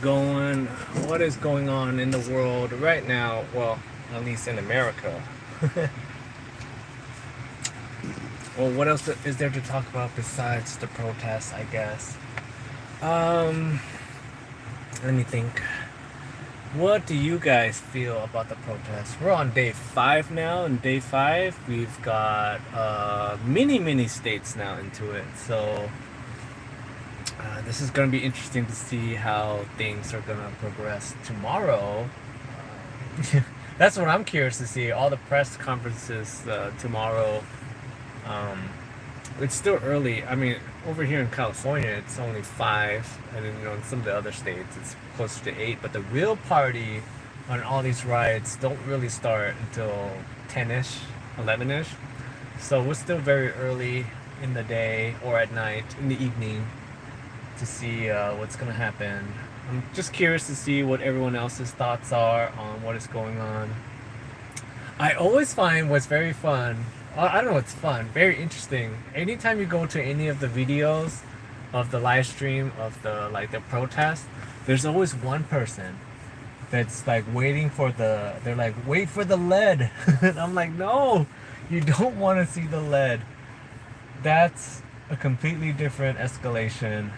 going? What is going on in the world right now? Well, at least in America. Well, what else is there to talk about besides the protests, I guess? Um, Let me think. What do you guys feel about the protests? We're on day 5 now, and day 5 we've got many states now into it. So this is going to be interesting to see how things are going to progress tomorrow. That's what I'm curious to see. All the press conferences tomorrow. Um, it's still early. I mean, over here in California, it's only 5, and then in some of the other states, it's closer to 8. But the real party on all these riots don't really start until 10ish, 11ish. So we're still very early in the day or at night, in the evening, to see what's gonna happen. I'm just curious to see what everyone else's thoughts are on what is going on. I always find what's very fun. I don't know what's fun. Very interesting. Anytime you go to any of the videos of the live stream of the protest, there's always one person that's like waiting for the. They're like, wait for the lead, and I'm like, no, you don't want to see the lead. That's a completely different escalation.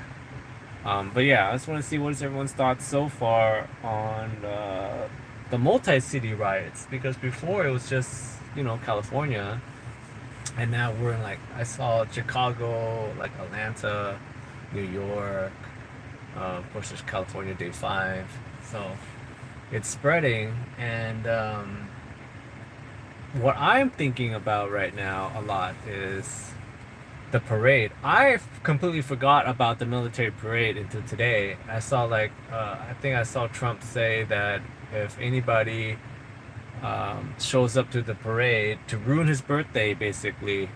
But yeah, I just want to see what is everyone's thoughts so far on the multi-city riots, because before it was just California, and now we're in I saw Chicago, like Atlanta, New York, of course there's California day 5, so it's spreading. And what I'm thinking about right now a lot is the parade. I completely forgot about the military parade until today. I saw I think I saw Trump say that if anybody shows up to the parade to ruin his birthday, basically,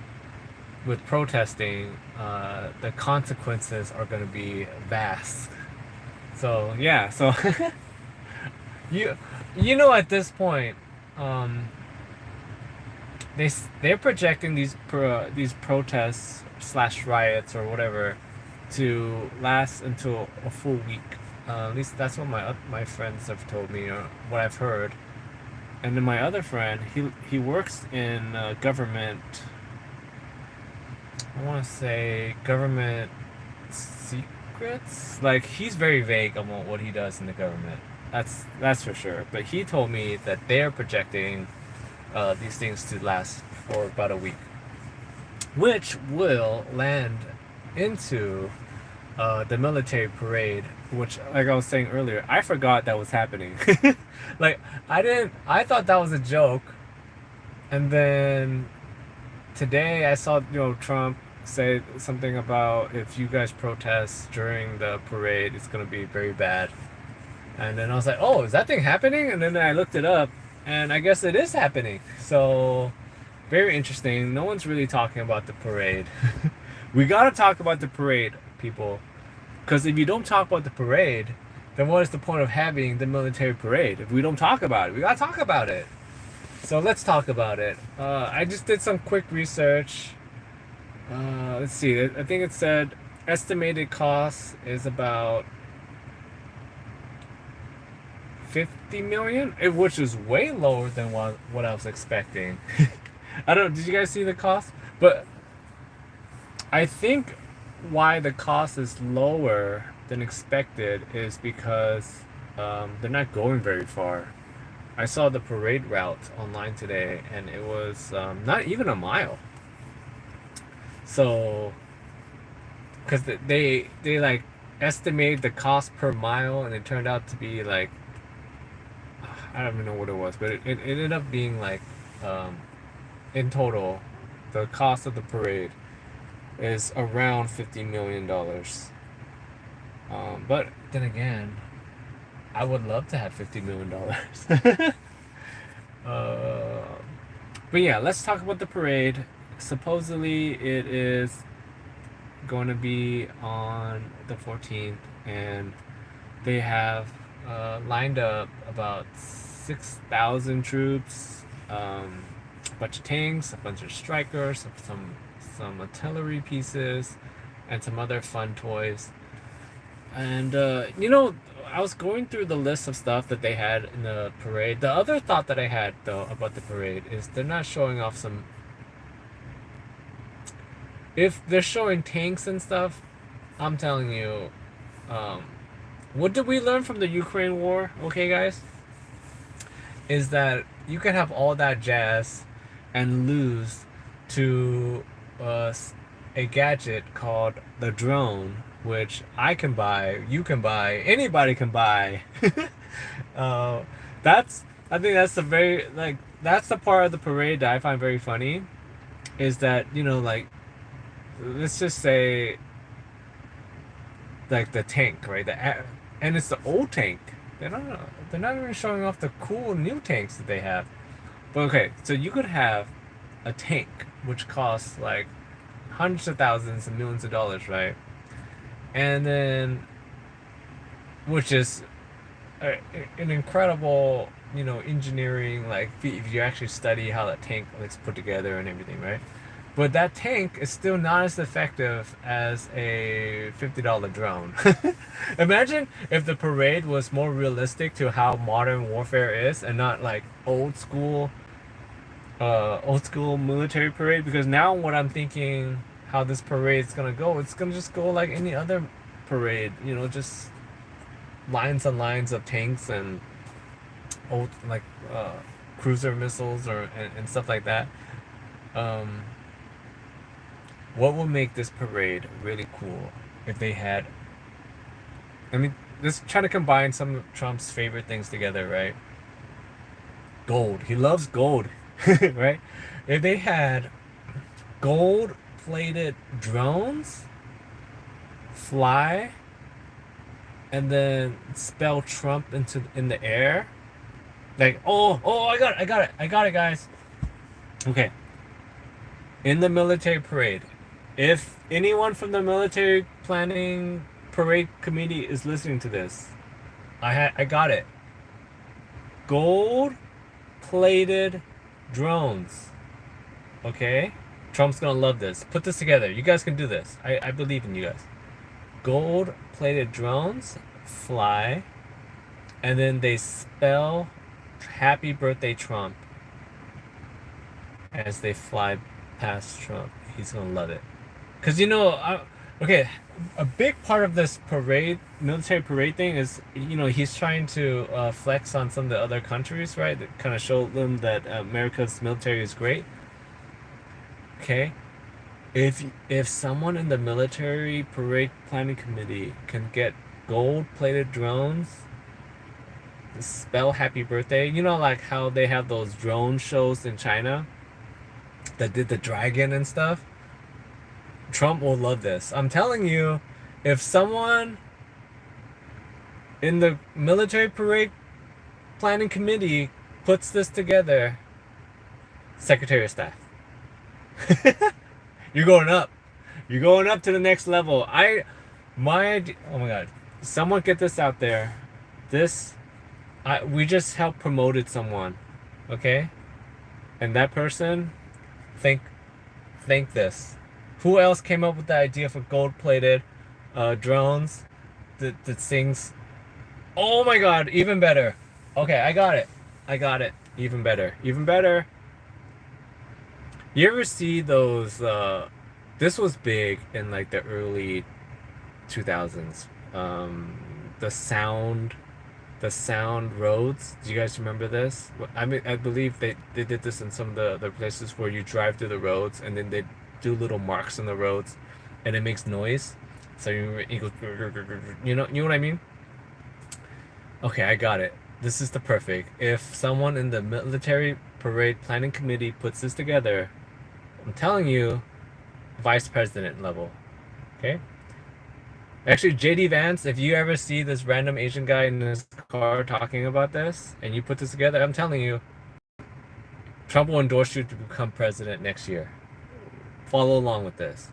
with protesting, the consequences are going to be vast. So yeah, so at this point, um, they're projecting these protests slash riots or whatever to last until a full week. At least that's what my friends have told me, or what I've heard. And then my other friend, he works in government. I want to say government secrets. Like, he's very vague on what he does in the government. That's for sure. But he told me that they're projecting these things to last for about a week, which will land into the military parade, which, like I was saying earlier, I forgot that was happening. I thought that was a joke. And then today I saw, Trump say something about, if you guys protest during the parade, it's going to be very bad. And then I was like, oh, is that thing happening? And then I looked it up, and I guess it is happening. So, very interesting. No one's really talking about the parade. We got to talk about the parade, people. Because if you don't talk about the parade, then what is the point of having the military parade? If we don't talk about it, we gotta talk about it. So let's talk about it. I just did some quick research. Let's see. I think it said estimated cost is about 50 million, which is way lower than what I was expecting. I don't know. Did you guys see the cost? But I think why the cost is lower than expected is because they're not going very far. I saw the parade route online today, and it was not even a mile. So, because they like estimated the cost per mile, and it turned out to be I don't even know what it was, but it ended up being in total, the cost of the parade is around $50 million. But then again, I would love to have $50 million. But yeah, let's talk about the parade. Supposedly, it is going to be on the 14th, and they have lined up about 6,000 troops, a bunch of tanks, a bunch of strikers, some artillery pieces, and some other fun toys. And I was going through the list of stuff that they had in the parade. The other thought that I had though about the parade is they're not showing off some. If they're showing tanks and stuff, I'm telling you, um, what did we learn from the Ukraine war? Okay, guys, is that you can have all that jazz and lose to uh, a gadget called the drone, which I can buy, you can buy, anybody can buy. uh, that's I think that's the very like that's the part of the parade that I find very funny is that like let's just say like the tank, right? And it's the old tank. They're not even showing off the cool new tanks that they have. But okay, so you could have a tank which costs like hundreds of thousands and millions of dollars, right? And then which is an incredible, engineering like feat if you actually study how that tank is put together and everything, right? But that tank is still not as effective as a $50 drone. Imagine if the parade was more realistic to how modern warfare is and not like old school military parade. Because now what I'm thinking, how this parade is gonna go, it's gonna just go like any other parade. Just lines and lines of tanks and old like cruiser missiles and stuff like that. Um, what would make this parade really cool if they had? I mean, let's try to combine some of Trump's favorite things together, right? Gold. He loves gold, right? If they had gold-plated drones fly and then spell Trump in the air, like I got it, guys. Okay, in the military parade, if anyone from the military planning parade committee is listening to this, I got it. Gold plated drones. Okay? Trump's gonna love this. Put this together. You guys can do this. I believe in you guys. Gold plated drones fly and then they spell happy birthday Trump as they fly past Trump. He's gonna love it. Cause okay, a big part of this parade, military parade thing is, he's trying to flex on some of the other countries, right? That kind of show them that America's military is great. Okay, if someone in the military parade planning committee can get gold-plated drones, spell happy birthday, like how they have those drone shows in China that did the dragon and stuff. Trump will love this. I'm telling you, if someone in the military parade planning committee puts this together, Secretary of Staff, you're going up. You're going up to the next level. Oh my God, someone get this out there. We just helped promoted someone, okay? And that person, thank this. Who else came up with the idea for gold-plated drones that sings? Oh my God, even better. Okay, I got it. Even better. Even better. You ever see those? This was big in like the early 2000s. The sound roads. Do you guys remember this? I mean, I believe they did this in some of the places where you drive through the roads and then they do little marks in the roads, and it makes noise. So it goes, you know what I mean? Okay, I got it. This is the perfect. If someone in the military parade planning committee puts this together, I'm telling you, vice president level. Okay? Actually, JD Vance, if you ever see this random Asian guy in his car talking about this, and you put this together, I'm telling you, Trump will endorse you to become president next year. Follow along with this.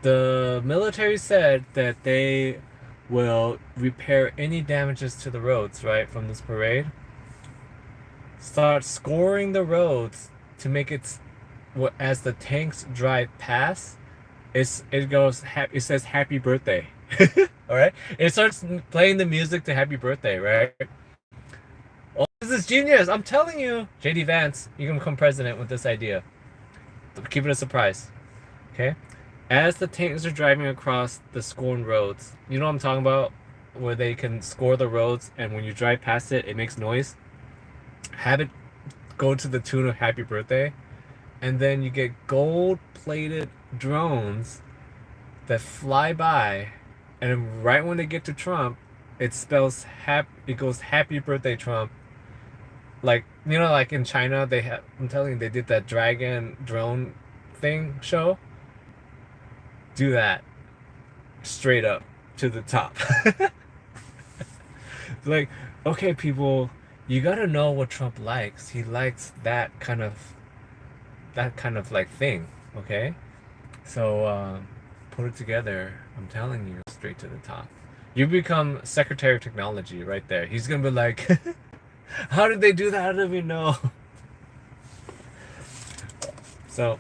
The military said that they will repair any damages to the roads, right, from this parade. Start scoring the roads to make it, as the tanks drive past, it says happy birthday. All right, it starts playing the music to Happy Birthday, right? Oh, this is genius! I'm telling you, JD Vance, you can become president with this idea. Keep it a surprise, okay? As the tanks are driving across the scorned roads, you know what I'm talking about, where they can score the roads, and when you drive past it, it makes noise. Have it go to the tune of Happy Birthday, and then you get gold-plated drones that fly by, and right when they get to Trump, it spells it goes Happy Birthday Trump. Like, you know, like in China, they have, I'm telling you, they did that dragon drone thing show. Do that straight up to the top. Like, okay, people, you gotta know what Trump likes. He likes that kind of like thing, okay? So put it together. I'm telling you, straight to the top. You become Secretary of Technology right there. He's gonna be like, how did they do that? How did we know? So,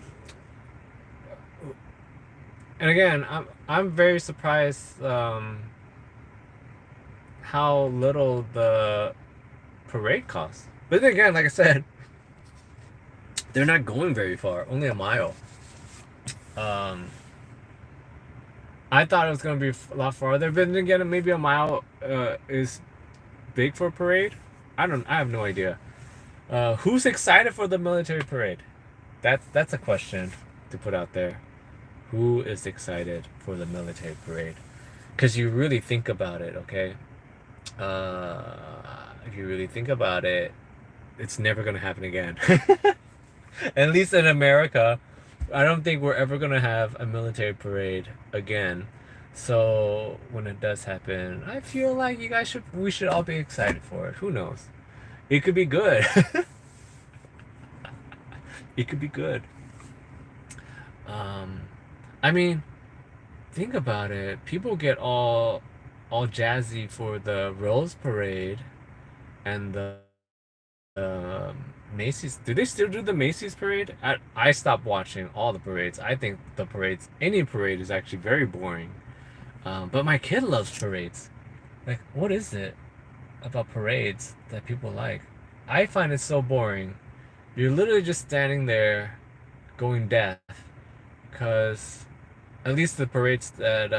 and again, I'm very surprised how little the parade costs. But then again, like I said, they're not going very far, only a mile. Um, I thought it was gonna be a lot farther, but then again, maybe a mile is big for a parade. I have no idea. Who's excited for the military parade? That's a question to put out there. Who is excited for the military parade? Because you really think about it, okay? Uh, if you really think about it, it's never gonna happen again. At least in America, I don't think we're ever gonna have a military parade again. So when it does happen, I feel like we should all be excited for it. Who knows? It could be good. It could be good. Um, I mean, think about it. People get all jazzy for the Rose Parade and the Macy's. Do they still do the Macy's parade? I stopped watching all the parades. I think the parades, any parade, is actually very boring. But my kid loves parades. Like, what is it about parades that people like? I find it so boring. You're literally just standing there going deaf. Because at least the parades that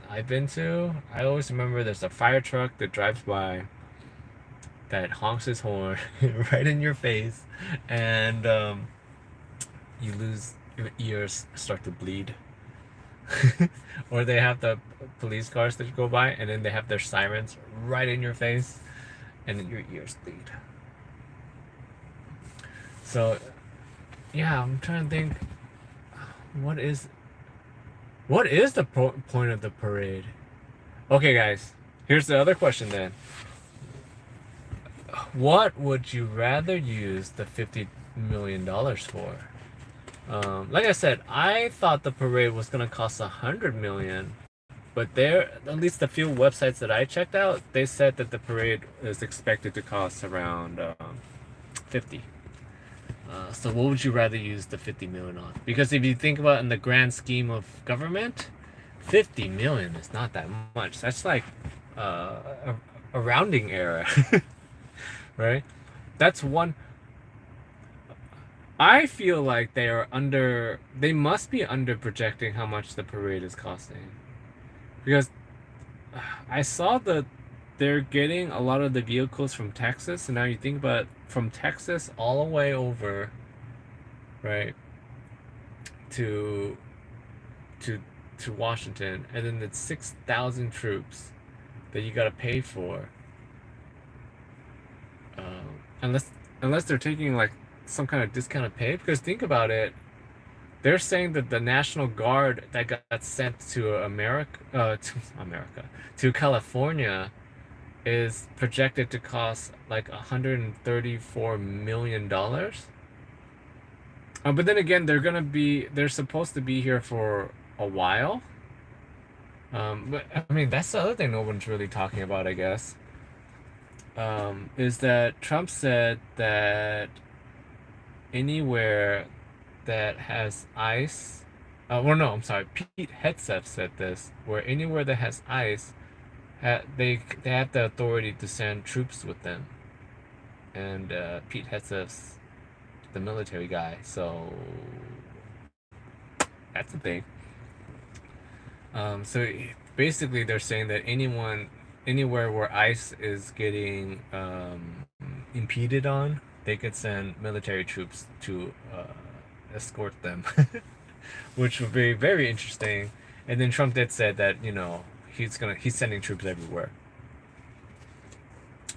I've been to, I always remember there's a fire truck that drives by that honks his horn right in your face, and you lose your ears, start to bleed. Or they have the police cars that go by, and then they have their sirens right in your face, and then your ears bleed. So, yeah, I'm trying to think. What is what is the point of the parade? Okay, guys, here's the other question then. What would you rather use the $50 million for? Like I said, I thought the parade was gonna cost $100 million, but there, at least the few websites that I checked out, they said that the parade is expected to cost around 50. So what would you rather use the 50 million on? Because if you think about it in the grand scheme of government, 50 million is not that much. That's like a rounding error, right? That's one. I feel like they must be under projecting how much the parade is costing. Because I saw that they're getting a lot of the vehicles from Texas, and now you think about it, from Texas all the way over, right, to to to Washington, and then it's 6,000 troops that you gotta pay for. Unless they're taking like some kind of discounted pay, because think about it, they're saying that the National Guard that got sent to to California is projected to cost like $134 million. But then again, they're supposed to be here for a while. But I mean, that's the other thing no one's really talking about, I guess. Is that Trump said that anywhere that has ice Well, no, I'm sorry. Pete Hegseth said this, where anywhere that has ice, they have the authority to send troops with them. And Pete Hegseth's the military guy, so that's a thing. So basically, they're saying that anywhere where ice is getting impeded on, they could send military troops to escort them, which would be very interesting. And then Trump did said that he's sending troops everywhere.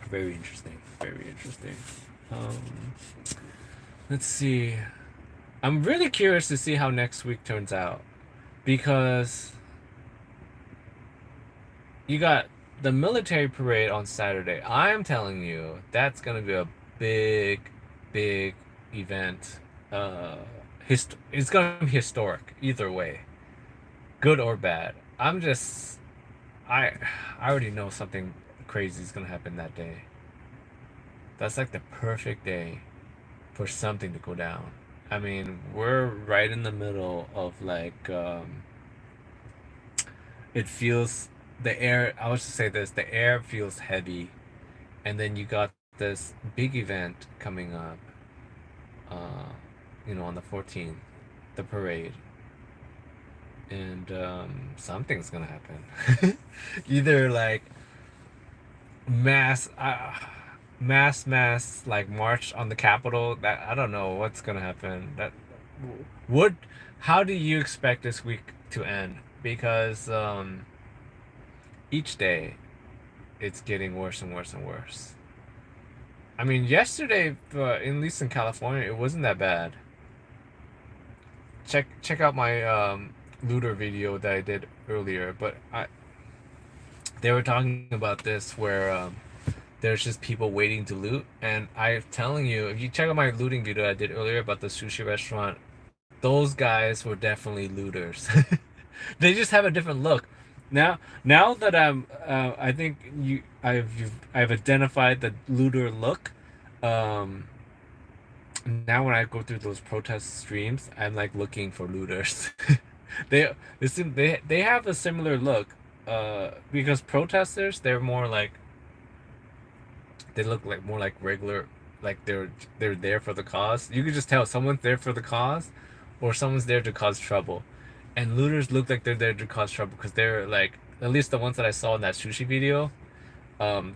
Very interesting. Very interesting. Um, let's see. I'm really curious to see how next week turns out because you got the military parade on Saturday. I'm telling you, that's gonna be a big, big event. It's gonna be historic either way, good or bad. I, I already know something crazy is gonna happen that day. That's like the perfect day for something to go down. I mean, we're right in the middle of like, it feels the air. I was to say this: the air feels heavy, and then you got this big event coming up. Uh, on the 14th, the parade, and something's gonna happen. Either like mass, mass like march on the Capitol. That I don't know what's gonna happen. That would. How do you expect this week to end? Because each day it's getting worse and worse and worse. I mean, yesterday, at least in California, it wasn't that bad. Check out my looter video that I did earlier, but they were talking about this where there's just people waiting to loot, and I'm telling you, if you check out my looting video I did earlier about the sushi restaurant, those guys were definitely looters. They just have a different look. Now that I think I've identified the looter look. Um, Now when I go through those protest streams, I'm like looking for looters. They have a similar look, because protesters they're more like they look like more like regular, like they're there for the cause. You can just tell someone's there for the cause, or someone's there to cause trouble. And looters look like they're there to cause trouble because they're like at least the ones that I saw in that sushi video.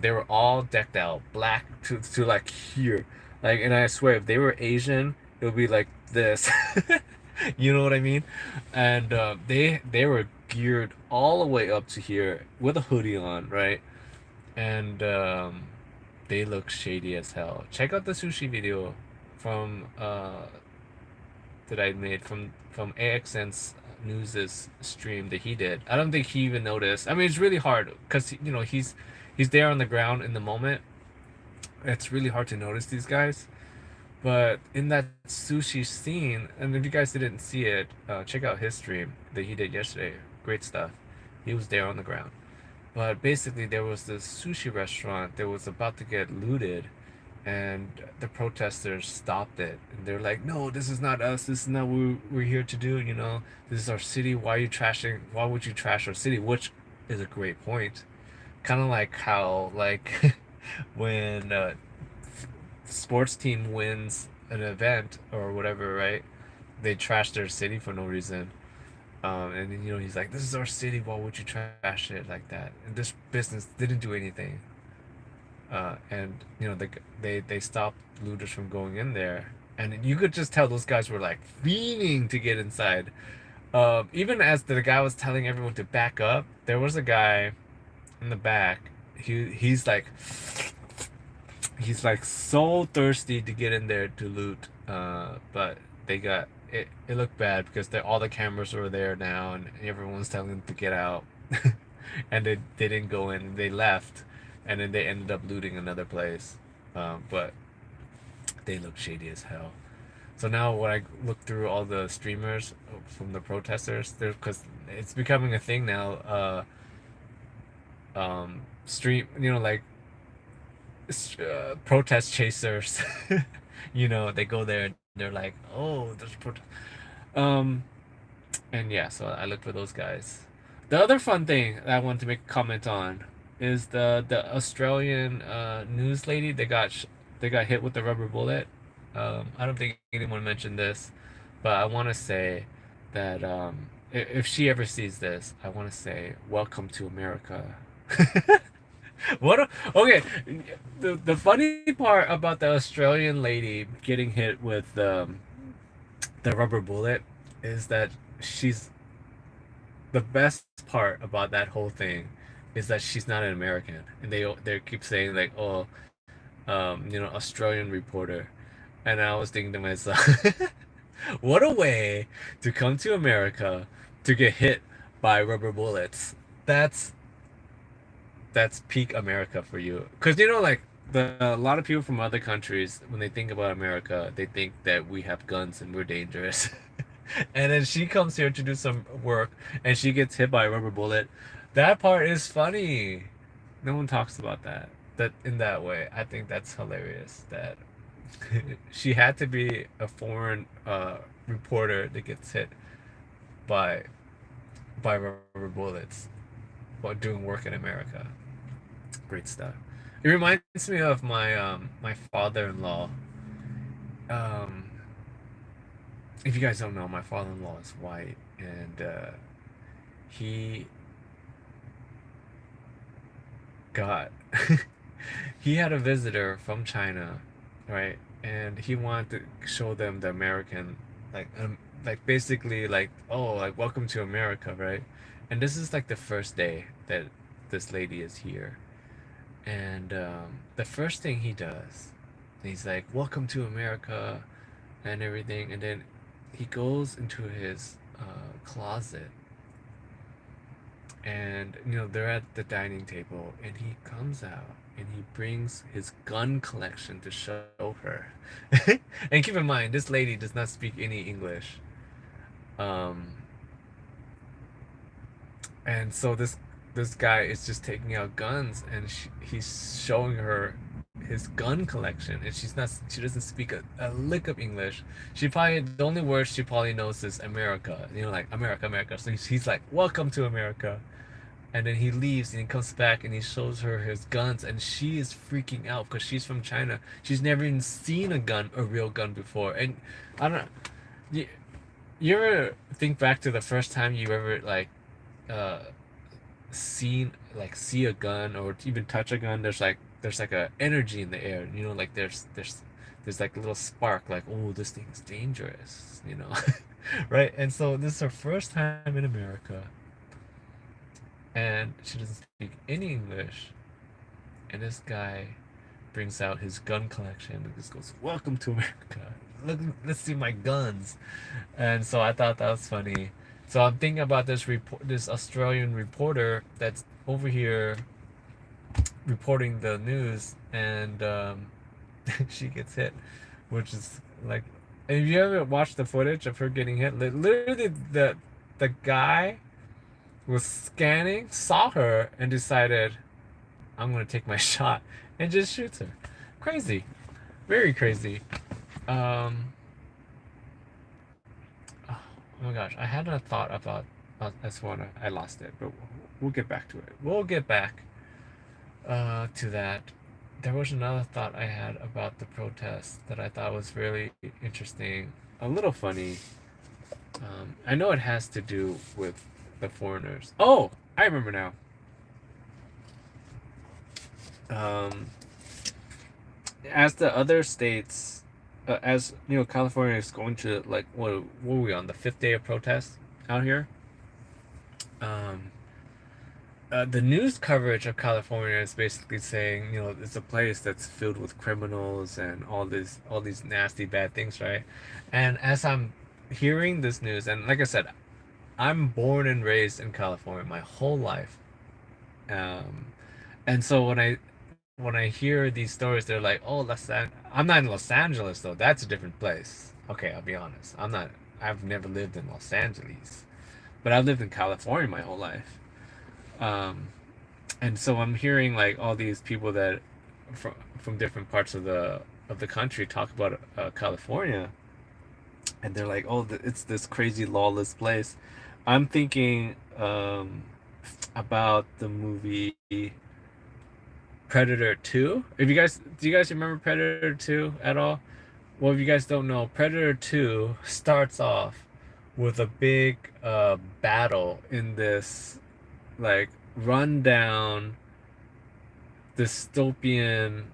They were all decked out black to like here, like, and I swear if they were Asian it would be like this. You know what I mean? And they were geared all the way up to here with a hoodie on, right? And they look shady as hell. Check out the sushi video from that I made from AXN's News's stream that he did. I don't think he even noticed. I mean, it's really hard because he's there on the ground in the moment. It's really hard to notice these guys. But in that sushi scene, and if you guys didn't see it, check out his stream that he did yesterday. Great stuff. He was there on the ground. But basically, there was this sushi restaurant that was about to get looted, and the protesters stopped it. And they're like, "No, this is not us. This is not what we're here to do. This is our city. Why are you trashing? Why would you trash our city?" Which is a great point. Kind of like how like when sports team wins an event or whatever, right? They trash their city for no reason. And then he's like, "This is our city. Why would you trash it like that?" And this business didn't do anything. And they stopped looters from going in there, and you could just tell those guys were like fiending to get inside. Even as the guy was telling everyone to back up, there was a guy in the back. He's like so thirsty to get in there to loot. But they got it. It looked bad because all the cameras were there now, and everyone's telling them to get out, and they didn't go in. They left, and then they ended up looting another place. But they look shady as hell. So now when I look through all the streamers from the protesters, there because it's becoming a thing now. Stream, like protest chasers. They go there and they're like, "Oh, there's protest." And yeah, so I look for those guys. The other fun thing that I want to make a comment on is the Australian news lady they got hit with the rubber bullet. I don't think anyone mentioned this, but I want to say that if she ever sees this, I want to say welcome to America. What? Okay, the funny part about the Australian lady getting hit with the rubber bullet is that she's the best part about that whole thing is that she's not an American, and they keep saying like, oh, Australian reporter, and I was thinking to myself, what a way to come to America to get hit by rubber bullets. That's that's peak America for you, because like a lot of people from other countries when they think about America, they think that we have guns and we're dangerous. And then she comes here to do some work and she gets hit by a rubber bullet. That part is funny. No one talks about that. That in that way. I think that's hilarious that she had to be a foreign reporter that gets hit by rubber bullets while doing work in America. Great stuff. It reminds me of my father-in-law. Um, if you guys don't know, my father-in-law is white, and he got he had a visitor from China, right? And he wanted to show them the American, like basically like, oh, like welcome to America, right? And this is like the first day that this lady is here, and the first thing he does, he's like, welcome to America, and everything, and then he goes into his closet, and they're at the dining table, and he comes out and he brings his gun collection to show her. And keep in mind, this lady does not speak any English. um and so this guy is just taking out guns, and he's showing her his gun collection, and she doesn't speak a lick of English. She probably the only word she probably knows is America, like America, America. So he's like, welcome to America. And then he leaves and he comes back and he shows her his guns, and she is freaking out because she's from China. She's never even seen a real gun before. And I don't know, you ever think back to the first time you ever like uh see a gun or even touch a gun? There's like a energy in the air, like there's like a little spark, like, oh, this thing is dangerous. Right? And so this is her first time in America, and she doesn't speak any English. And this guy brings out his gun collection and just goes, "Welcome to America. Look, let's see my guns." And so I thought that was funny. So I'm thinking about this Australian reporter that's over here reporting the news, and she gets hit, which is like, if you ever watched the footage of her getting hit, literally the guy was scanning, saw her, and decided, I'm gonna take my shot, and just shoots her. Crazy, very crazy. Um, oh my gosh, I had a thought about this one. I lost it, but we'll get back to it. We'll get back to that. There was another thought I had about the protest that I thought was really interesting, a little funny. I know it has to do with the foreigners. Oh, I remember now. Um, as the other states, as California is going to, like, what were we on the fifth day of protest out here? Um, the news coverage of California is basically saying, it's a place that's filled with criminals and all these nasty bad things, right? And as I'm hearing this news, and like I said, I'm born and raised in California my whole life. Um, and so when I hear these stories, they're like, "Oh, I'm not in Los Angeles though. That's a different place." Okay, I'll be honest. I'm not. I've never lived in Los Angeles, but I've lived in California my whole life. Um, and so I'm hearing like all these people that from different parts of the country talk about California, and they're like, oh, it's this crazy lawless place. I'm thinking about the movie Predator 2. If you guys do you guys remember Predator 2 at all? Well, if you guys don't know, Predator 2 starts off with a big battle in this like rundown dystopian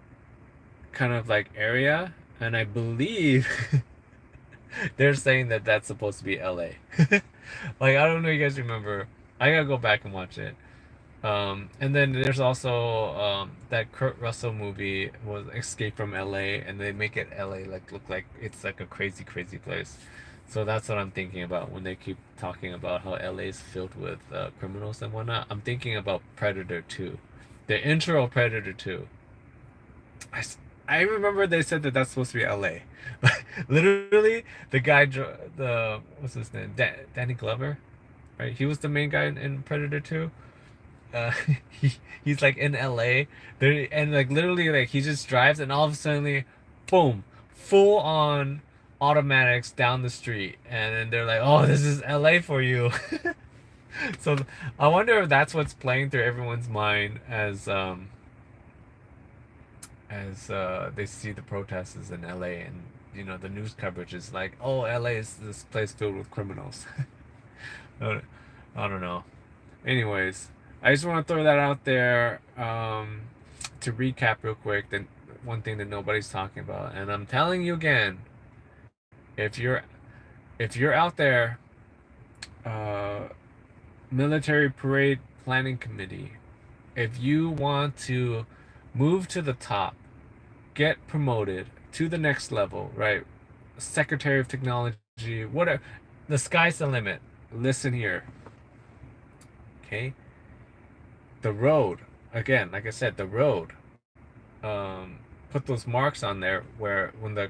kind of like area, and I believe they're saying that that's supposed to be LA. Like, I don't know if you guys remember. I gotta go back and watch it. And then there's also that Kurt Russell movie was Escape from LA, and they make it LA like look like it's like a crazy, crazy place. So that's what I'm thinking about when they keep talking about how LA is filled with criminals and whatnot. I'm thinking about Predator 2, the intro of Predator 2. I, s- I remember they said that that's supposed to be LA. Literally, the guy, the what's his name, Danny Glover, right? He was the main guy in Predator 2. uh he's like in LA there, and like literally like he just drives, and all of a sudden, boom, full on automatics down the street, and then they're like, oh, this is LA for you. So I wonder if that's what's playing through everyone's mind as they see the protests in LA, and the news coverage is like, oh, LA is this place filled with criminals. I I don't know. Anyways, I just want to throw that out there to recap real quick. Then one thing that nobody's talking about, and I'm telling you again, if you're out there, uh, military parade planning committee, if you want to move to the top, get promoted to the next level, right? Secretary of Technology, whatever, the sky's the limit. Listen here, okay? The road, again, like I said, the road, put those marks on there where when the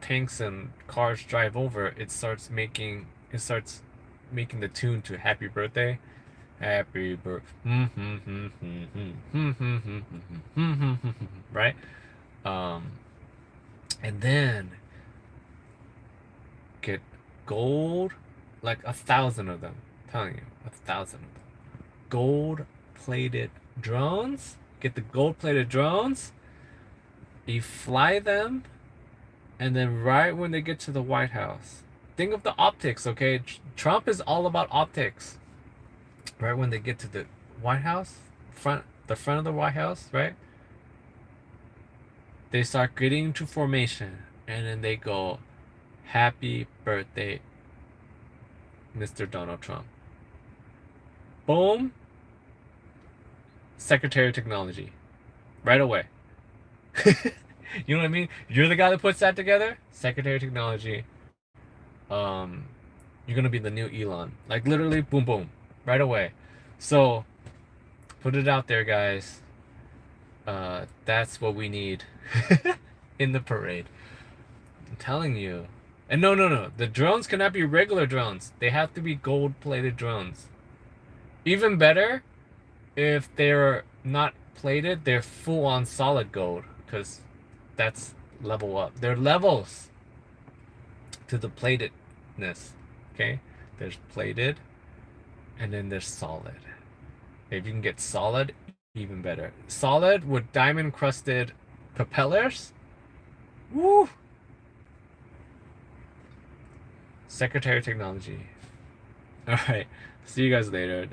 tanks and cars drive over, it starts making the tune to Happy Birthday. Happy birthday. Right? Um, and then get gold, like 1,000 of them. I'm telling you, 1,000 of them. Gold plated drones. Get the gold plated drones. You fly them, and then right when they get to the White House, think of the optics, okay? Trump is all about optics. Right when they get to the White House, the front of the White House, right? They start getting into formation, and then they go, "Happy birthday, Mr. Donald Trump." Boom, Secretary of Technology, right away. You know what I mean? You're the guy that puts that together, Secretary of Technology. Um, you're gonna be the new Elon, like literally, boom, boom, right away. So put it out there, guys. That's what we need in the parade. I'm telling you. And no, no, no. The drones cannot be regular drones. They have to be gold-plated drones. Even better, if they're not plated, they're full on solid gold, because that's level up. They're levels to the platedness. Okay? There's plated, and then there's solid. If you can get solid, even better. Solid with diamond crusted propellers. Woo! Secretary of Technology. Alright. See you guys later.